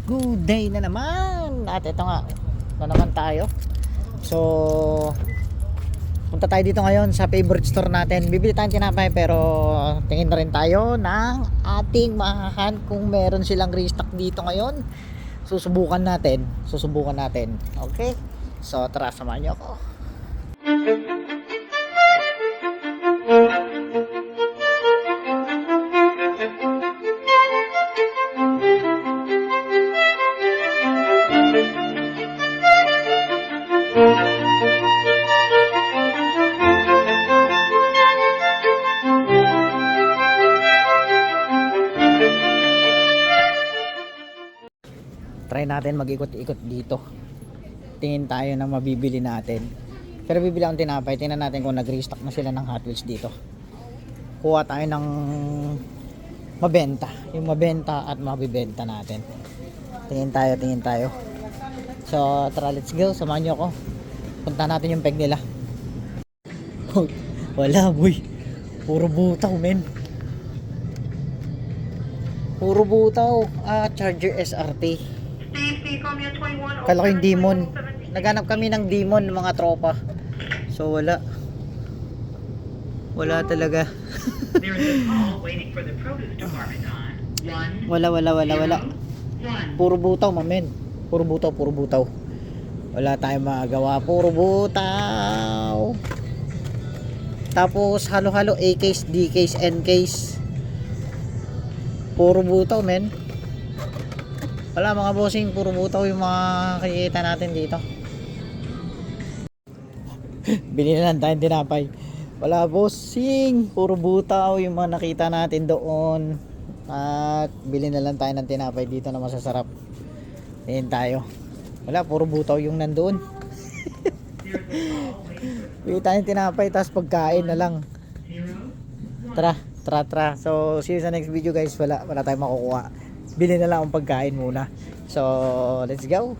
Good day na naman. At ito nga na naman tayo. So punta tayo dito ngayon sa favorite store natin. Bibili tayong tinapay pero tingin na rin tayo ng ating mahahan kung meron silang restock dito ngayon. Susubukan natin. Okay? So tara, samahan niyo ako. Try natin mag-ikot-ikot dito. Tingin tayo ng mabibili natin. Pero bibili akong tinapay. Tingnan natin kung nag-restock na sila ng Hot Wheels dito. Kuha tayo ng mabenta. Yung mabenta at mabibenta natin. Tingin tayo. So tara, let's go. Samahan nyo ako. Punta natin yung peg nila. Wala boy. Puro butaw men. Puro butaw. Charger SRT. Kala ko yung demon. Naghanap kami ng demon mga tropa. So wala talaga. Wala. Puro butaw mamen. Puro butaw. Wala tayong magagawa. Puro butaw. Tapos halo-halo A-case, D-case, N-case. Puro butaw men. Wala mga bossing, puro butaw yung mga kikita natin dito. Bili na lang tayong tinapay. Wala bossing, puro butaw yung mga nakita natin doon. At bili na lang tayo ng tinapay dito na masasarap. Tingin tayo. Wala, puro butaw yung nandoon. Bili tayo ng tinapay tapos pagkain na lang. Tara. So see you sa next video guys. Wala tayong makukuha. Bili na lang ang pagkain muna. So let's go.